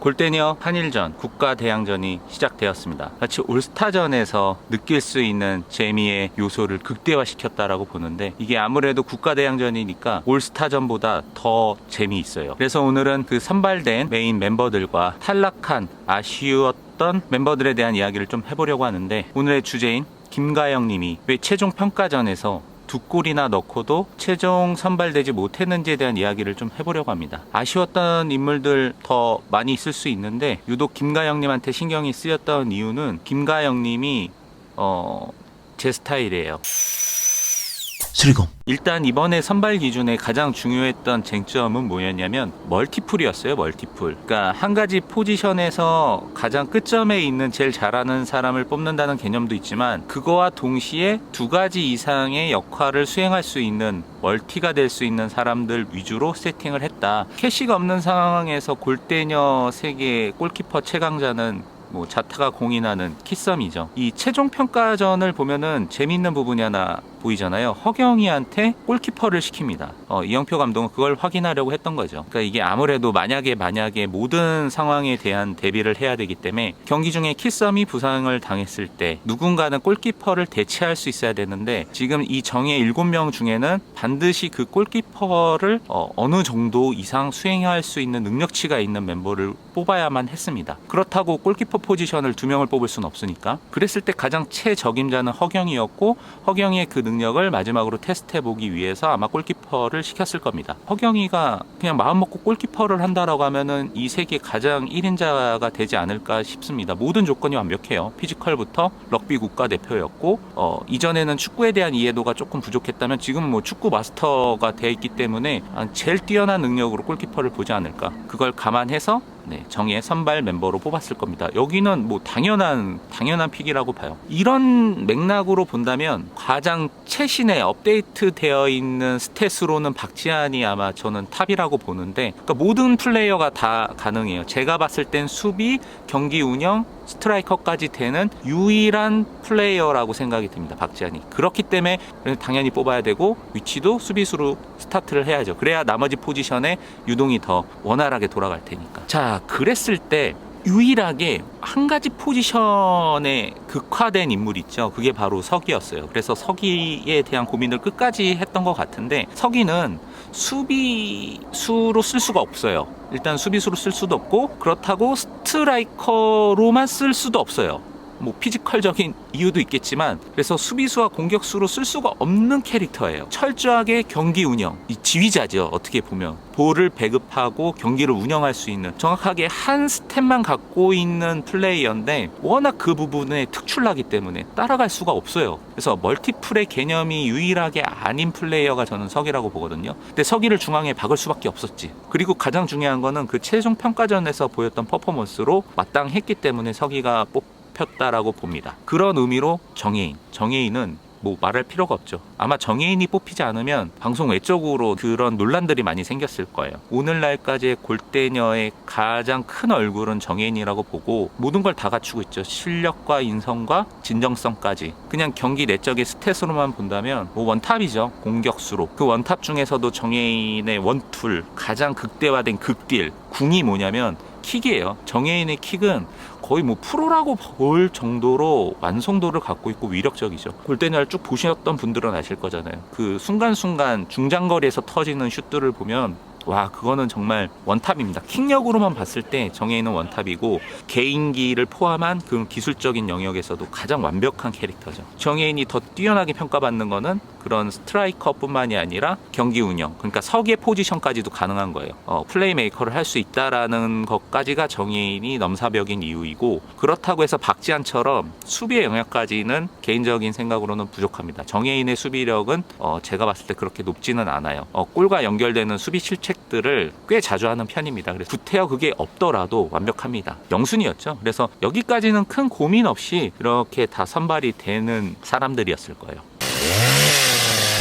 골대녀 한일전 국가대항전이 시작되었습니다. 마치 올스타전에서 느낄 수 있는 재미의 요소를 극대화시켰다라고 보는데, 이게 아무래도 국가대항전이니까 올스타전보다 더 재미있어요. 그래서 오늘은 그 선발된 메인 멤버들과 탈락한 아쉬웠던 멤버들에 대한 이야기를 좀 해보려고 하는데, 오늘의 주제인 김가영 님이 왜 최종 평가전에서 2골이나 넣고도 최종 선발되지 못했는지에 대한 이야기를 좀 해보려고 합니다. 아쉬웠던 인물들 더 많이 있을 수 있는데, 유독 김가영님한테 신경이 쓰였던 이유는 김가영님이 제 스타일이에요. 수리공. 일단 이번에 선발 기준에 가장 중요했던 쟁점은 뭐였냐면 멀티풀이었어요. 멀티풀. 그러니까 한 가지 포지션에서 가장 끝점에 있는 제일 잘하는 사람을 뽑는다는 개념도 있지만, 그거와 동시에 2가지 이상의 역할을 수행할 수 있는, 멀티가 될 수 있는 사람들 위주로 세팅을 했다. 캐시가 없는 상황에서 골대녀 세계 골키퍼 최강자는 자타가 공인하는 키썸이죠. 이 최종 평가전을 보면은 재밌는 부분이 하나 보이잖아요. 허경이한테 골키퍼를 시킵니다. 이영표 감독은 그걸 확인하려고 했던 거죠. 그러니까 이게 아무래도 만약에 모든 상황에 대한 대비를 해야 되기 때문에, 경기 중에 키썸이 부상을 당했을 때 누군가는 골키퍼를 대체할 수 있어야 되는데, 지금 이 정예 7명 중에는 반드시 그 골키퍼를 어느 정도 이상 수행할 수 있는 능력치가 있는 멤버를 뽑아야만 했습니다. 그렇다고 골키퍼 포지션을 2명을 뽑을 수는 없으니까, 그랬을 때 가장 최적임자는 허경이었고, 허경이의 그 능력을 마지막으로 테스트해보기 위해서 아마 골키퍼를 시켰을 겁니다. 허경이가 그냥 마음먹고 골키퍼를 한다라고 하면은 이 세계 가장 1인자가 되지 않을까 싶습니다. 모든 조건이 완벽해요. 피지컬부터 럭비 국가대표였고, 이전에는 축구에 대한 이해도가 조금 부족했다면 지금은 축구 마스터가 돼 있기 때문에 제일 뛰어난 능력으로 골키퍼를 보지 않을까. 그걸 감안해서 정예 선발 멤버로 뽑았을 겁니다. 여기는 당연한 픽이라고 봐요. 이런 맥락으로 본다면 가장 최신의 업데이트 되어 있는 스탯으로는 박지한이 아마 저는 탑이라고 보는데, 그러니까 모든 플레이어가 다 가능해요. 제가 봤을 땐 수비, 경기 운영, 스트라이커까지 되는 유일한 플레이어라고 생각이 듭니다. 박지한이. 그렇기 때문에 당연히 뽑아야 되고, 위치도 수비수로 스타트를 해야죠. 그래야 나머지 포지션에 유동이 더 원활하게 돌아갈 테니까. 자, 그랬을 때 유일하게 한 가지 포지션에 극화된 인물이 있죠. 그게 바로 석이었어요. 그래서 석이에 대한 고민을 끝까지 했던 것 같은데, 석이는 수비수로 쓸 수가 없어요. 일단 수비수로 쓸 수도 없고, 그렇다고 스트라이커로만 쓸 수도 없어요. 피지컬적인 이유도 있겠지만, 그래서 수비수와 공격수로 쓸 수가 없는 캐릭터예요. 철저하게 경기 운영, 이 지휘자죠. 어떻게 보면 볼을 배급하고 경기를 운영할 수 있는, 정확하게 한 스텝만 갖고 있는 플레이어인데, 워낙 그 부분에 특출나기 때문에 따라갈 수가 없어요. 그래서 멀티플의 개념이 유일하게 아닌 플레이어가 저는 석이라고 보거든요. 근데 석이를 중앙에 박을 수밖에 없었지. 그리고 가장 중요한 거는 그 최종 평가전에서 보였던 퍼포먼스로 마땅했기 때문에 석이가 뽑혔다라고 봅니다. 그런 의미로 정예인은 말할 필요가 없죠. 아마 정예인이 뽑히지 않으면 방송 외적으로 그런 논란들이 많이 생겼을 거예요. 오늘날까지의 골대녀의 가장 큰 얼굴은 정예인이라고 보고, 모든 걸 다 갖추고 있죠. 실력과 인성과 진정성까지. 그냥 경기 내적의 스탯으로만 본다면 원탑이죠. 공격수로. 그 원탑 중에서도 정예인의 원툴, 가장 극대화된 극딜, 궁이 뭐냐면 킥이에요. 정예인의 킥은 거의 프로라고 볼 정도로 완성도를 갖고 있고 위력적이죠. 골대녀를 쭉 보셨던 분들은 아실 거잖아요. 그 순간순간 중장거리에서 터지는 슛들을 보면, 와, 그거는 정말 원탑입니다. 킥력으로만 봤을 때 정예인은 원탑이고, 개인기를 포함한 그 기술적인 영역에서도 가장 완벽한 캐릭터죠. 정예인이 더 뛰어나게 평가받는 거는 그런 스트라이커뿐만이 아니라 경기 운영, 그러니까 석의 포지션까지도 가능한 거예요. 플레이메이커를 할 수 있다라는 것까지가 정예인이 넘사벽인 이유이고, 그렇다고 해서 박지한처럼 수비의 영역까지는 개인적인 생각으로는 부족합니다. 정예인의 수비력은 제가 봤을 때 그렇게 높지는 않아요. 골과 연결되는 수비 실책들을 꽤 자주 하는 편입니다. 그래서 구태여 그게 없더라도 완벽합니다. 명순이었죠. 그래서 여기까지는 큰 고민 없이 이렇게 다 선발이 되는 사람들이었을 거예요.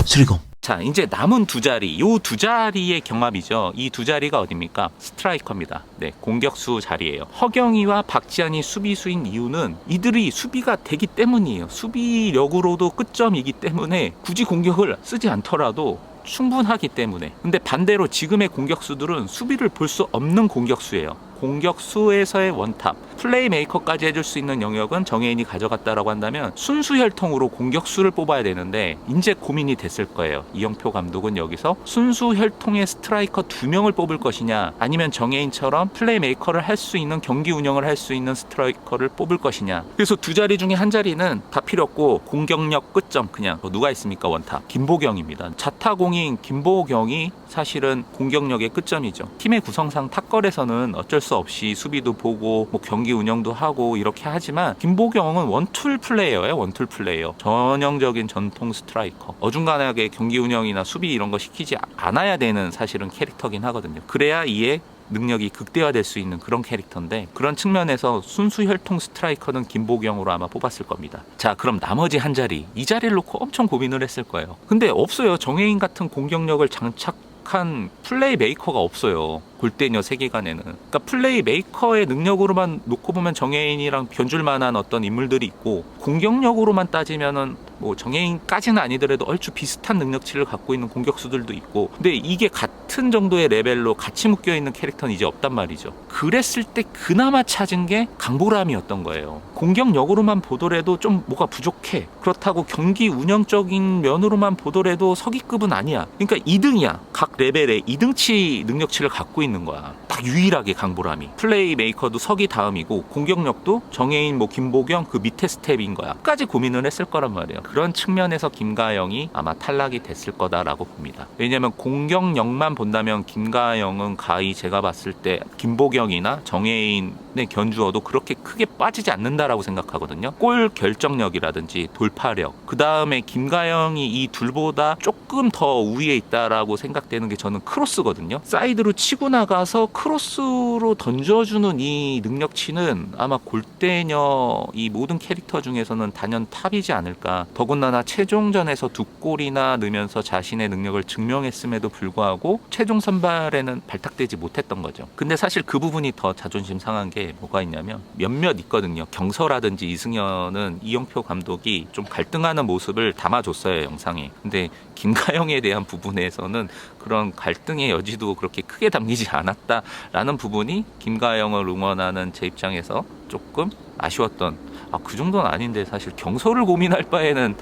수리공. 자, 이제 남은 2자리, 요 2자리의 경합이죠. 이 2자리가 어딥니까? 스트라이커입니다. 공격수 자리예요. 허경이와 박지한이 수비수인 이유는 이들이 수비가 되기 때문이에요. 수비력으로도 끝점이기 때문에 굳이 공격을 쓰지 않더라도 충분하기 때문에. 근데 반대로 지금의 공격수들은 수비를 볼 수 없는 공격수예요. 공격수에서의 원탑, 플레이메이커까지 해줄 수 있는 영역은 정혜인이 가져갔다라고 한다면 순수 혈통으로 공격수를 뽑아야 되는데 이제 고민이 됐을 거예요. 이영표 감독은 여기서 순수 혈통의 스트라이커 2명을 뽑을 것이냐, 아니면 정혜인처럼 플레이메이커를 할 수 있는, 경기 운영을 할 수 있는 스트라이커를 뽑을 것이냐. 그래서 두 자리 중에 한 자리는 다 필요 없고 공격력 끝점, 그냥 누가 있습니까? 원탑 김보경입니다. 자타공인 김보경이 사실은 공격력의 끝점이죠. 팀의 구성상 탁걸에서는 어쩔 수 없이 수비도 보고 뭐 경기 운영도 하고 이렇게 하지만 김보경은 원툴 플레이어예요. 원툴 플레이어. 전형적인 전통 스트라이커. 어중간하게 경기 운영이나 수비 이런 거 시키지 않아야 되는 사실은 캐릭터긴 하거든요. 그래야 이에 능력이 극대화될 수 있는 그런 캐릭터인데, 그런 측면에서 순수 혈통 스트라이커는 김보경으로 아마 뽑았을 겁니다. 자, 그럼 나머지 한 자리, 이 자리를 놓고 엄청 고민을 했을 거예요. 근데 없어요. 정혜인 같은 공격력을 장착한 플레이메이커가 없어요. 골대녀 세계관에는. 그러니까 플레이메이커의 능력으로만 놓고 보면 정혜인이랑 견줄 만한 어떤 인물들이 있고, 공격력으로만 따지면은 뭐 정혜인까지는 아니더라도 얼추 비슷한 능력치를 갖고 있는 공격수들도 있고, 근데 이게 같은 정도의 레벨로 같이 묶여있는 캐릭터는 이제 없단 말이죠. 그랬을 때 그나마 찾은 게 강보람이었던 거예요. 공격력으로만 보더라도 좀 뭐가 부족해. 그렇다고 경기 운영적인 면으로만 보더라도 서기급은 아니야. 그러니까 2등이야. 각 레벨에 2등치 능력치를 갖고 있는 거야. 딱 유일하게 강보람이. 플레이메이커도 서기 다음이고 공격력도 정혜인, 뭐 김보경 그 밑에 스텝인 거야. 끝까지 고민을 했을 거란 말이에요. 그런 측면에서 김가영이 아마 탈락이 됐을 거다라고 봅니다. 왜냐면 공격력만 본다면 김가영은 가히 제가 봤을 때 김보경이나 정혜인의 견주어도 그렇게 크게 빠지지 않는다라고 생각하거든요. 골 결정력이라든지 돌파력, 그 다음에 김가영이 이 둘보다 조금 더 우위에 있다라고 생각되는 게 저는 크로스거든요. 사이드로 치고 나가서 크로스로 던져주는 이 능력치는 아마 골대녀 이 모든 캐릭터 중에서는 단연 탑이지 않을까. 더군다나 최종전에서 2골이나 넣으면서 자신의 능력을 증명했음에도 불구하고 최종 선발에는 발탁되지 못했던 거죠. 근데 사실 그 부분이 더 자존심 상한 게 뭐가 있냐면, 몇몇 있거든요. 경서라든지 이승현은 이영표 감독이 좀 갈등하는 모습을 담아줬어요, 영상에. 근데 김가영에 대한 부분에서는 그런 갈등의 여지도 그렇게 크게 담기지 않았다라는 부분이 김가영을 응원하는 제 입장에서 조금 아쉬웠던, 그 정도는 아닌데 사실 경서를 고민할 바에는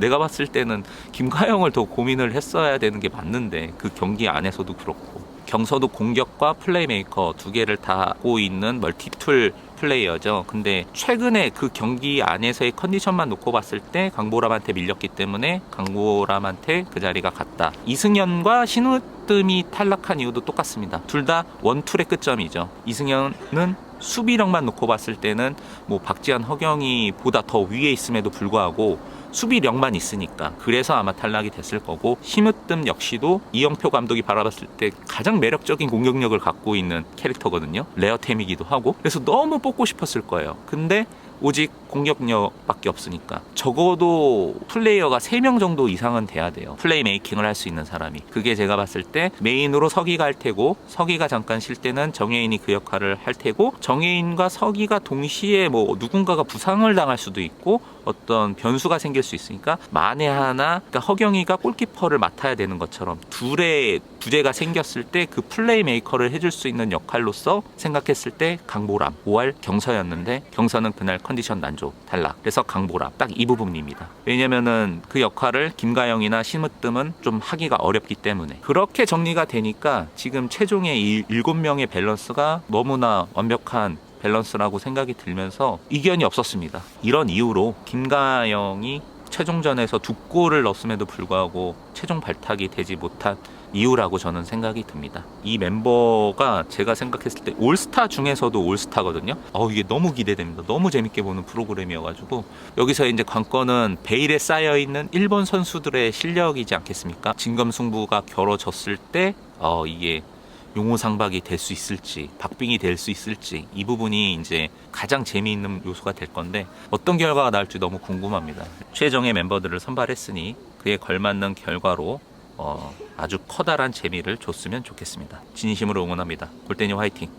내가 봤을 때는 김가영을 더 고민을 했어야 되는 게 맞는데, 그 경기 안에서도 그렇고. 경서도 공격과 플레이메이커 두 개를 다 하고 있는 멀티툴 플레이어죠. 근데 최근에 그 경기 안에서의 컨디션만 놓고 봤을 때 강보람한테 밀렸기 때문에 강보람한테 그 자리가 갔다. 이승현과 신우뜸이 탈락한 이유도 똑같습니다. 둘 다 원툴의 끝점이죠. 이승현은 수비력만 놓고 봤을 때는 뭐 박지한, 허경이 보다 더 위에 있음에도 불구하고 수비력만 있으니까 그래서 아마 탈락이 됐을 거고, 심으뜸 역시도 이영표 감독이 바라봤을 때 가장 매력적인 공격력을 갖고 있는 캐릭터거든요. 레어템이기도 하고. 그래서 너무 뽑고 싶었을 거예요. 근데 오직 공격력밖에 없으니까 적어도 플레이어가 3명 정도 이상은 돼야 돼요. 플레이 메이킹을 할 수 있는 사람이. 그게 제가 봤을 때 메인으로 서기가 할 테고, 서기가 잠깐 쉴 때는 정혜인이 그 역할을 할 테고, 정혜인과 서기가 동시에 뭐 누군가가 부상을 당할 수도 있고 어떤 변수가 생길 수 있으니까 만에 하나, 그러니까 허경이가 골키퍼를 맡아야 되는 것처럼 둘의 부재가 생겼을 때 그 플레이 메이커를 해줄 수 있는 역할로서 생각했을 때 강보람, 5할 경서였는데 경서는 그날 컨디션 난조 탈락. 그래서 강보람, 딱 이 부분입니다. 왜냐면은 그 역할을 김가영이나 심으뜸은 좀 하기가 어렵기 때문에. 그렇게 정리가 되니까 지금 최종의 이 7명의 밸런스가 너무나 완벽한 밸런스라고 생각이 들면서 이견이 없었습니다. 이런 이유로 김가영이 최종전에서 2골을 넣었음에도 불구하고 최종 발탁이 되지 못한 이유라고 저는 생각이 듭니다. 이 멤버가 제가 생각했을 때 올스타 중에서도 올스타거든요. 이게 너무 기대됩니다. 너무 재밌게 보는 프로그램이어가지고, 여기서 이제 관건은 베일에 쌓여있는 일본 선수들의 실력이지 않겠습니까? 진검승부가 겨뤄졌을 때 이게 용호상박이 될 수 있을지, 박빙이 될 수 있을지, 이 부분이 이제 가장 재미있는 요소가 될 건데, 어떤 결과가 나올지 너무 궁금합니다. 최정예 멤버들을 선발했으니 그에 걸맞는 결과로 아주 커다란 재미를 줬으면 좋겠습니다. 진심으로 응원합니다. 골대녀 화이팅!